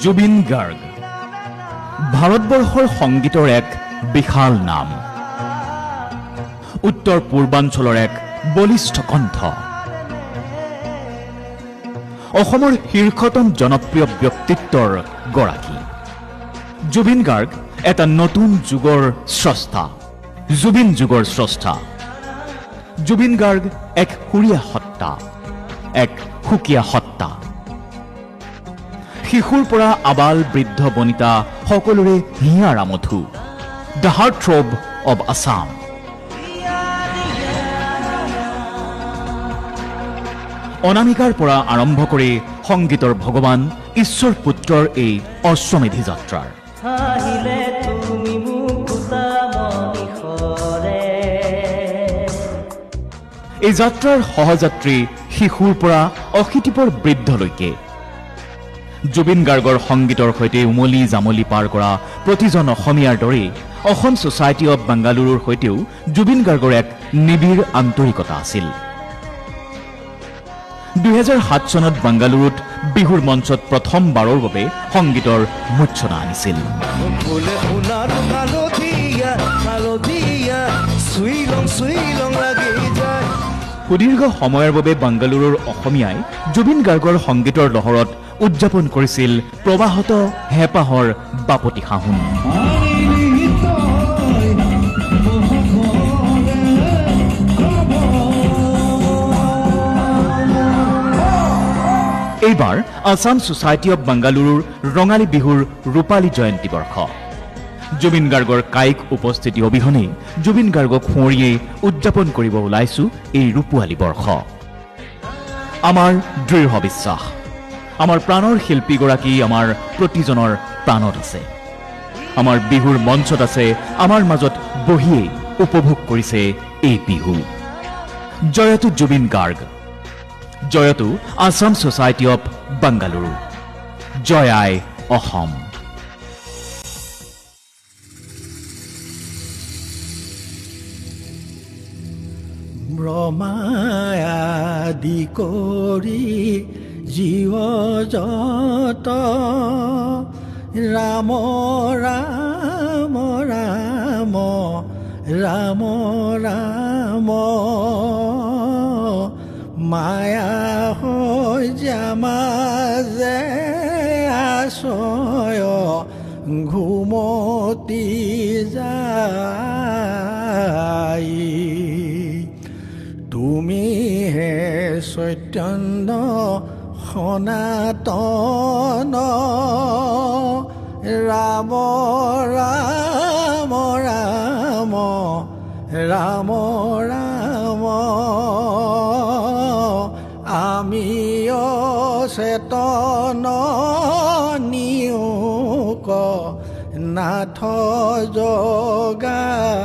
জুবিন গাৰ্গ ভাৰতবৰ্ষৰ সংগীতৰ এক বিশাল নাম, উত্তৰ পূৰ্বাঞ্চলৰ এক বলিষ্ঠ কণ্ঠ, অসমৰ শীৰ্ষতম জনপ্ৰিয় ব্যক্তিত্বৰ গৰাকী। জুবিন গাৰ্গ এটা নতুন যুগৰ স্ৰষ্টা, জুবিন যুগৰ স্ৰষ্টা। জুবিন গাৰ্গ এক সুৰীয়া সত্তা, এক সুকীয়া সত্তা। শিশুৰ পৰা আবাল বৃদ্ধ বনিতা সকলোৰে হিয়াৰ আমঠু, the heart throb of Assam. অনামিকাৰ পৰা আৰম্ভ কৰি সংগীতৰ ভগৱান ঈশ্বৰ পুত্ৰৰ এই অশ্বমেধি যাত্ৰাৰ এই যাত্ৰাৰ সহযাত্ৰী শিশুৰ পৰা অশীতিপৰ বৃদ্ধলৈকে। জুবিন গাৰ্গৰ সংগীতৰ সৈতে উমলি জামলি পাৰ কৰা প্ৰতিজন অসমীয়াৰ দৰেই অসম ছ'চাইটি অৱ বাংগালুৰুৰ সৈতেও জুবিন গাৰ্গৰ এক নিবিড় আন্তৰিকতা আছিল। 2007 চনত বাংগালুৰুত বিহুৰ মঞ্চত প্ৰথমবাৰৰ বাবে সংগীতৰ মূৰ্ছনা আনিছিল। সুদীৰ্ঘ সময়ৰ বাবে বাংগালুৰুৰ অসমীয়াই জুবিন গাৰ্গৰ সংগীতৰ লহৰত উদযাপন কৰিছিল প্ৰবাহত হেঁপাহৰ বাপতি সাহোন। এইবাৰ আছাম ছ'চাইটি অৱ বাংগালুৰুৰ ৰঙালী বিহুৰ ৰূপালী জয়ন্তী বৰ্ষ। জুবিন গাৰ্গৰ কায়িক উপস্থিতি অবিহনে জুবিন গাৰ্গক সুঁৱৰিয়েই উদযাপন কৰিব ওলাইছো এই ৰূপোৱালী বৰ্ষ। আমাৰ দৃঢ় বিশ্বাস, আমাৰ প্ৰাণৰ শিল্পীগৰাকী আমাৰ প্ৰতিজনৰ প্ৰাণত আছে, আমাৰ বিহুৰ মঞ্চত আছে, আমাৰ মাজত বহিয়েই উপভোগ কৰিছে এই বিহু। জয়তু জুবিন গাৰ্গ, জয়তু আছাম ছ'চাইটি অৱ বাংগালুৰু, জয় আই অসম। ব্ৰহ্মাদি কৰি জীৱ যত ৰাম ৰাম ৰাম ৰাম ৰাম মায়া হৈ যামাজে আশয় ঘুমতি যায়। তুমি হে চৈতন্য সনাতন ৰাম ৰাম ৰাম ৰাম ৰাম আমি অচেতন নিয়োক নাথ জগাই।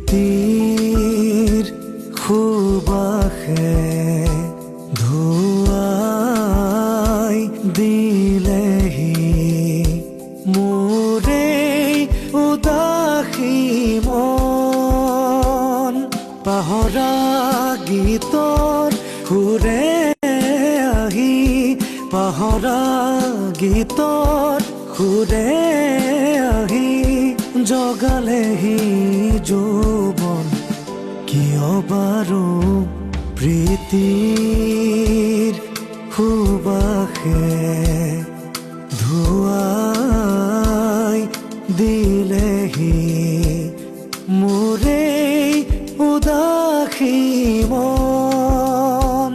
প্ৰীতিৰ সুবাসে ধুৱাই দিলেহি মোৰে উদাসী মন, পাহৰা গীতৰ সুৰে আহি, পাহৰা গীতৰ সুৰে আহি জগালেহি যৌৱন কিয় বাৰু প্ৰীতিৰ সুবাসে ধুৱাই দিলেহি মোৰে উদাসী মন।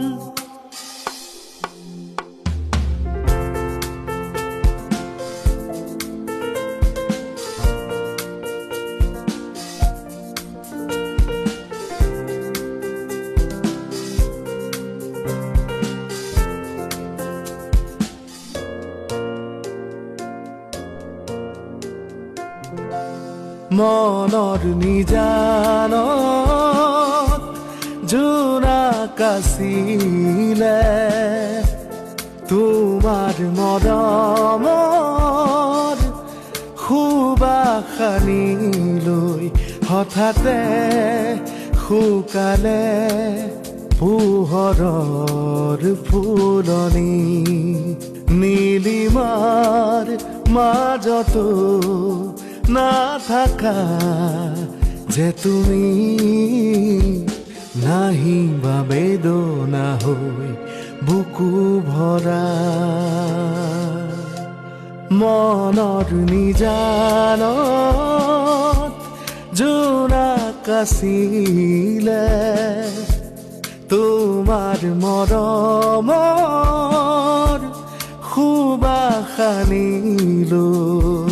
মনৰ নিজানত জোনাক আছিলে তোমাৰ মৰমৰ সুবাসনি লৈ হঠাতে শুকালে পোহৰৰ ফুলনি নীলিমাৰ মাজতো নাথাকা যে তুমি নাহিবা বেদনা হৈ বুকু ভৰা মনৰ নিজানত জোনাক আছিলে তোমাৰ মৰমৰ সুবাসনি লৈ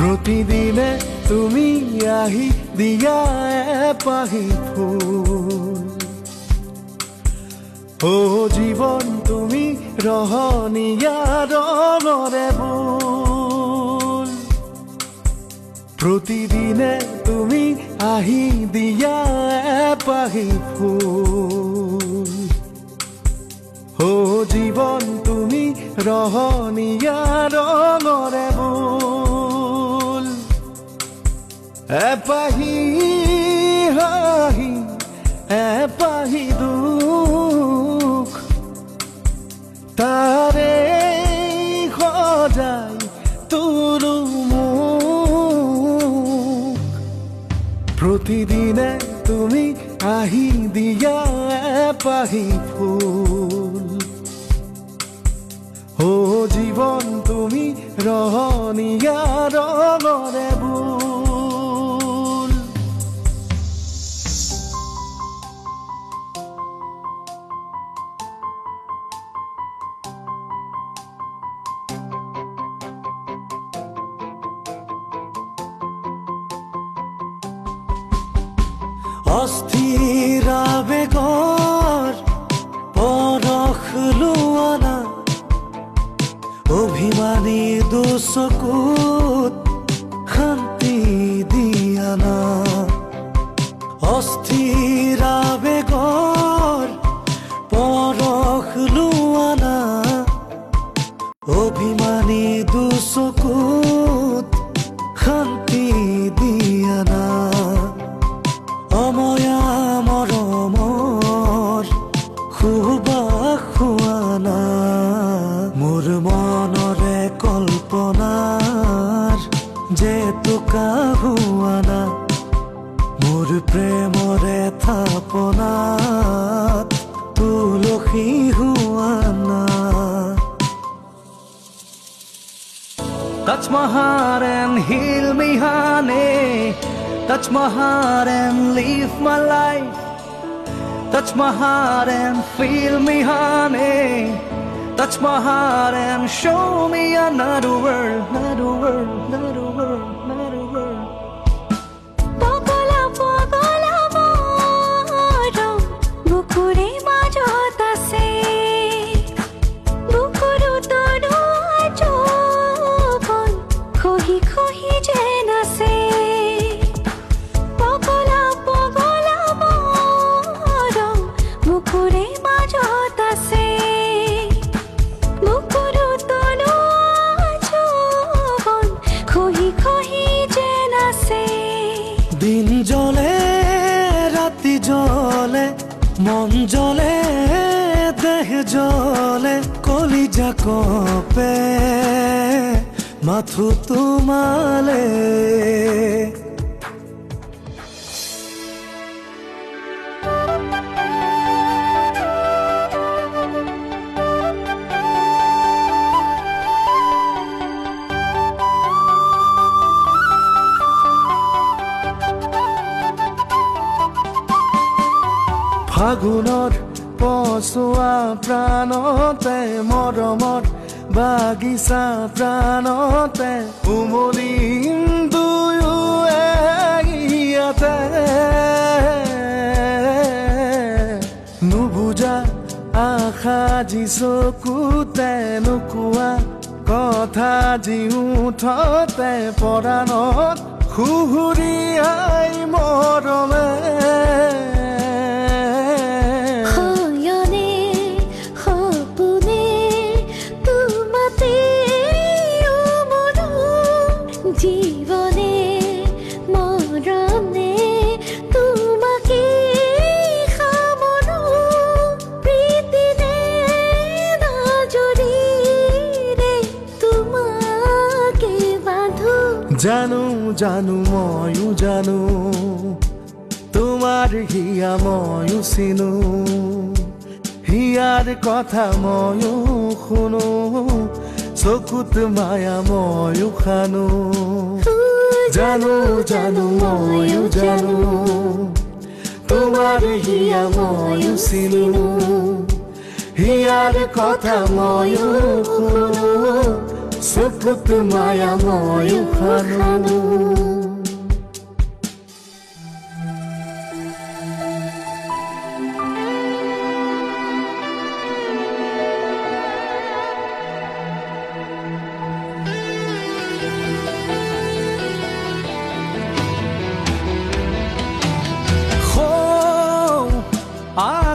প্ৰতিদিনে তুমি আহি দিয়া এপাহি ফুল ও জীৱন তুমি ৰহণীয়া ৰঙৰে বুল প্ৰতিদিনে তুমি আহি দিয়া এপাহি ফুল ও জীৱন তুমি ৰহণীয়া ৰঙৰে বুল এপাহি হাঁহি এপাহি দুখ তাৰে সজাই তোৰো মুখ প্ৰতিদিনে তুমি আহি দিয়া এপাহি ফুল ও জীৱন তুমি ৰহণীয়া ৰঙৰে বুল অস্থিৰ আবেগৰ পৰশ লোৱানা অভিমানী দুচকুত শান্তি দিয়া না অস্থিৰ আবেগৰ পৰশ লোৱানা অভিমানী দুচকুত শান্তি দিয়া না অময়া মৰমৰ সুবাস খুৱানা মোৰ মনৰে কল্পনাৰ জেতুকা হুৱানা মোৰ প্ৰেমৰে থাপনাত তুলসী হুৱানা Touch my heart and heal me, honey. Touch my heart and live my life. Touch my heart and feel me, honey. Touch my heart and show me another world, another world, another world, another world. Pogola pogola moro bukure majot ase bukuru toru ajobon khohi khohi jen ase pogola pogola moro bukure majot ase bukuru toru ajobon khohi khohi jen ase দিন জ্বলে ৰাতি জ্বলে মন জ্বলে দেহ জ্বলে কলিজা কপে মাথো তোমালে ফাগুনৰ পচোৱা প্ৰাণতে মৰমৰ বাগিচা প্ৰাণতে উমলিম দুয়ো ইয়াতে নুবুজা আশা যি চকুতে নোকোৱা কথা যি উঠতে পৰাণত সুহুৰিয়াই মৰমে জীবনে মৰণে তোমাকে খামৰো প্ৰীতিনে নজৰি ৰে তোমাকে বাঁধো জানো জানো ময়ো জানো তোমাৰ হিয়া ময়ো চিনো হিয়াৰ কথা ময়ো শুনো চকুত মায়া ময়ো খানো জানো জানো ময়ো জানো তোমাৰ হিয়া ময়ো চিনো হিয়াৰ কথা ময়ো শুনো চকুত মায়া ময়ো খানো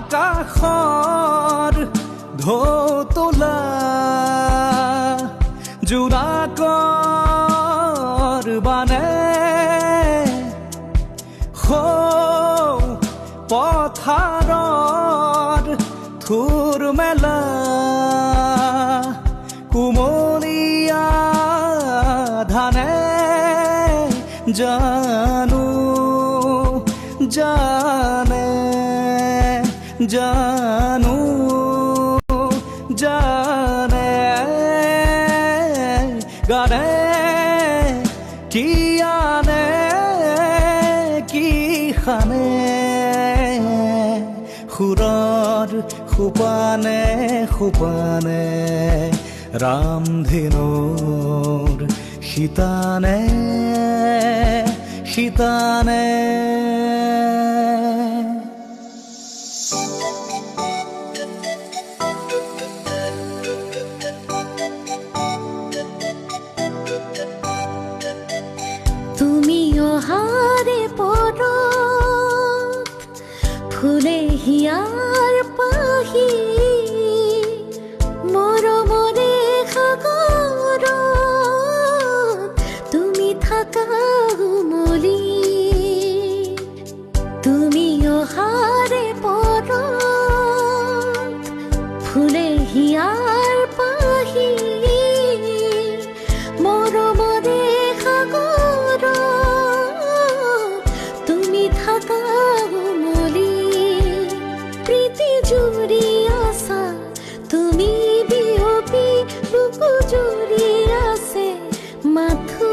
আকাশৰ ঢৌ তোলা জোনাকৰ বানে পথাৰৰ থুৰ মেলা কুমলীয়া ধানে জানো জানে জানো জানে গানে কি আনে কি খানে সুৰৰ সোপানে সোপানে ৰামধেনুৰ শীতানে শীতানে তুমি অহাৰে পৰত ফুলে হিয়াৰ পাহি মৰমৰে সাগৰত তুমি থাকা উমলি তুমি অহাৰে পৰত ফুলে হিয়াৰ পাহি মৰমৰে সাগৰত তুমি থাকা উমলি প্ৰীতি জুৰি আছা তুমি বিয়পি বুকু জুৰি আছে মাথো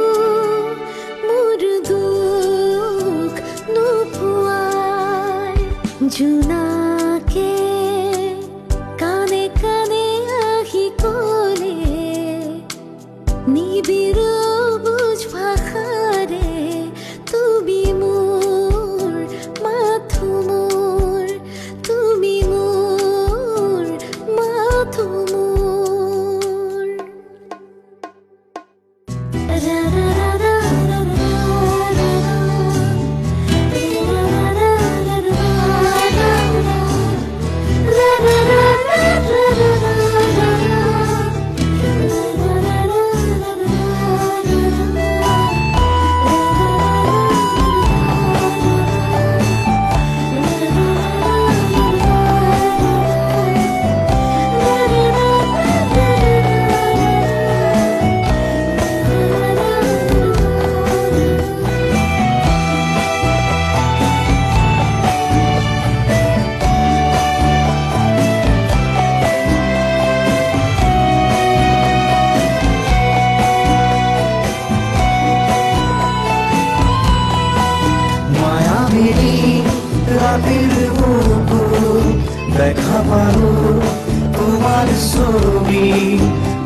মোৰ দুখ নোপোৱাই জোনাকে কানে কানে আহি কলে নিবিড় বুজ ভাষাৰে তুমি মোৰ মাথো মোৰ তুমি মোৰ মাথো মোৰ ৰা ৰা ৰা ৰা ৰাতেৰ বুকুৰ দেখা পাৰো তোমাৰ ছবি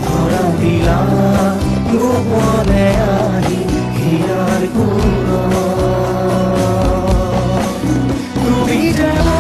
ধৰা দিলা গোপনে আহি হিয়াৰ তুমি যেন